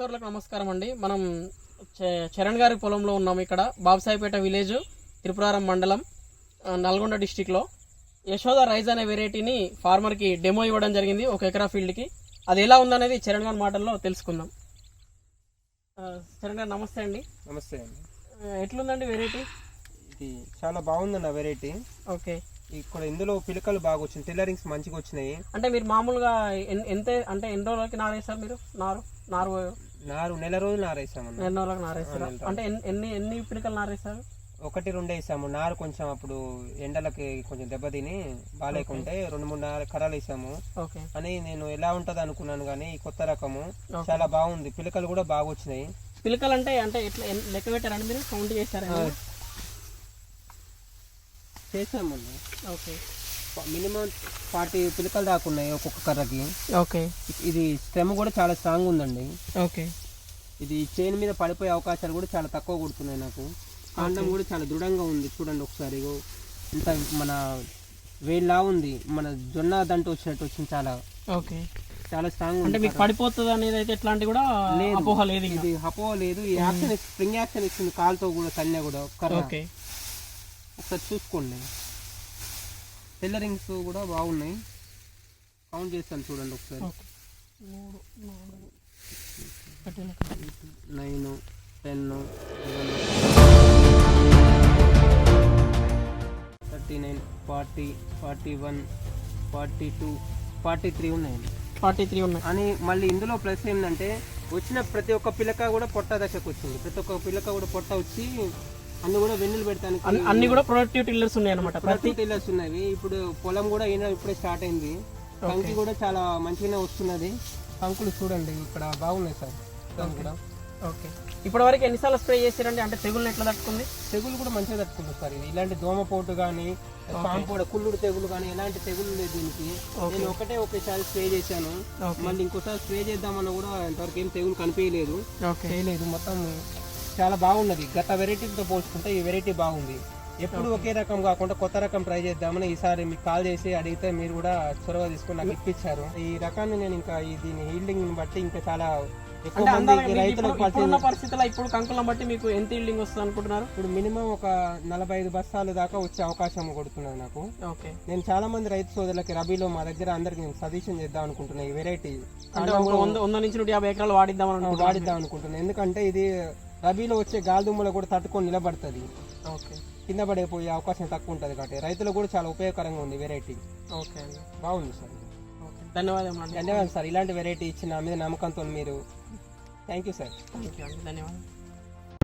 సోదరులకు నమస్కారం అండి. మనం చరణ్ గారి పొలంలో ఉన్నాము. ఇక్కడ బాబ్సాయిపేట విలేజ్, త్రిపురారం మండలం, నల్గొండ డిస్టిక్లో యశోద రైజ్ అనే వెరైటీని ఫార్మర్కి డెమో ఇవ్వడం జరిగింది, 1 ఎకరా ఫీల్డ్కి. అది ఎలా ఉందనేది చరణ్ గారి మాటల్లో తెలుసుకుందాం. చరణ్ గారు నమస్తే అండి. నమస్తే అండి. ఎట్లుందండి వెరైటీ? ఇది చాలా బాగుందండి ఆ వెరైటీ. ఓకే. ఇక్కడ ఇందులో పిలకలు బాగా వచ్చినాయి, టిల్లరింగ్స్ మంచిగా వచ్చినాయి. అంటే మీరు మామూలుగా ఎన్ని రోజులకి నారేస్తారు మీరు? నారు నెల రోజులు నారేసామన్నా. 2 రోజులకు నారేస్తారు. అంటే ఎన్ని పిలకలు నారేస్తారు? 1-2 వేసాము. నారు కొంచెం అప్పుడు ఎండలకి కొంచెం దెబ్బతిని బాగాలేకుంటే 2-3 కర్రలు వేసాము అని నేను ఎలా ఉంటది అనుకున్నాను. కానీ ఈ కొత్త రకము చాలా బాగుంది, పిలకలు కూడా బాగా వచ్చినాయి. పిలకలు అంటే ఎట్లా లెక్క పెట్టారండి మీరు? కౌంట్ చేస్తారా? చేసామన్నా. ఓకే. మినిమం 40 పిలకలు దాకా ఉన్నాయి ఒక్కొక్క కర్రకి. ఓకే. ఇది స్టెమ్ కూడా చాలా స్ట్రాంగ్ ఉందండి. ఓకే. ఇది చైన్ మీద పడిపోయే అవకాశాలు కూడా చాలా తక్కువ కొడుతున్నాయి నాకు. కాండం కూడా చాలా దృఢంగా ఉంది, చూడండి ఒకసారి. ఇంత మన వేళ్ళలా ఉంది, మన జొన్న దంట వచ్చినట్టు వచ్చింది. చాలా చాలా స్ట్రాంగ్. అంటే మీకు పడిపోతుంది అనేది అయితే ఎట్లాంటి కూడా అపోహ లేదు. ఇది అపోహ లేదు. ఈ యాక్షన్ స్ప్రింగ్ యాక్షన్ ఇస్తుంది కాలుతో కూడా, తన్నే కూడా ఒకసారి చూసుకోండి. టెల్లరింగ్స్ కూడా బాగున్నాయి, కౌంట్ చేస్తాను చూడండి ఒకసారి. 9, 10, 11, 39, 40, 41, 42, 43 ఉన్నాయండి. 43 ఉన్నాయి. అని మళ్ళీ ఇందులో ప్లస్ ఏంటంటే వచ్చిన ప్రతి ఒక్క పిలక కూడా పొట్ట దశకు వచ్చింది. ప్రతి ఒక్క పిలక కూడా పొట్ట వచ్చి అన్ని కూడా వెన్నులు పెడతానికి అన్ని కూడా ప్రొడక్టివ్ టిల్లర్స్ ఉన్నాయి అన్నమాట. ప్రొడక్టివ్ టిల్లర్స్ ఉన్నాయి. ఇప్పుడు పొలం కూడా ఇప్పుడే స్టార్ట్ అయింది. కంకి కూడా చాలా మంచిగానే వస్తున్నది. కంకులు చూడండి ఇక్కడ బాగున్నాయి సార్. కూడా ఓకే. ఇప్పటి వరకు ఎన్నిసార్లు స్ప్రే చేశారండి? అంటే తెగులు ఎట్లా తట్టుకుంది? తెగులు కూడా మంచిగా తట్టుకుంటుంది సార్. ఇది ఇలాంటి దోమపోటు కానీ, పాంపోడ, కుళ్ళుడు తెగులు కానీ ఎలాంటి తెగులు లేదు దీనికి. నేను ఒకేసారి స్ప్రే చేశాను. మళ్ళీ ఇంకోసారి స్ప్రే చేద్దామన్నా కూడా ఇంతవరకు ఏం తెగులు కనిపించలేదు, చేయలేదు. మొత్తం చాలా బాగున్నది. గత వెరైటీతో పోల్చుకుంటే ఈ వెరైటీ బాగుంది. ఎప్పుడు ఒకే రకం కాకుండా కొత్త రకం ట్రై చేద్దామని ఈసారి మీకు కాల్ చేసి అడిగితే మీరు కూడా చొరవ తీసుకుని నాకు ఇప్పించారు. ఈ రకాన్ని నేను ఇంకా దీని హీల్డింగ్ బట్టి ఇంకా చాలా పరిస్థితుల్లో ఇప్పుడు కంకులను బట్టి మీకు ఎంత ఈల్డింగ్ వస్తుంది అనుకుంటున్నారు? ఇప్పుడు మినిమం ఒక 45 బస్తాలు దాకా వచ్చే అవకాశం కొడుతున్నది నాకు. నేను చాలా మంది రైతు సోదరులకి రబీలో మా దగ్గర అందరికి నేను సజెషన్ చేద్దాం అనుకుంటున్నా. ఈ వెరైటీ 100 నుంచి 150 ఎకరాలు వాడిద్దాం అనుకుంటున్నాను. ఎందుకంటే ఇది రబీలో వచ్చే గాలిదుమ్మలు కూడా తట్టుకొని నిలబడుతుంది, కింద పడిపోయే అవకాశం తక్కువ ఉంటుంది. కాబట్టి రైతులకు కూడా చాలా ఉపయోగకరంగా ఉంది వెరైటీ. బాగుంది సార్. ధన్యవాదాలు సార్. ఇలాంటి వెరైటీ ఇచ్చిన మీద నమ్మకంతో మీరు. Thank you sir. ధన్యవాదాలు.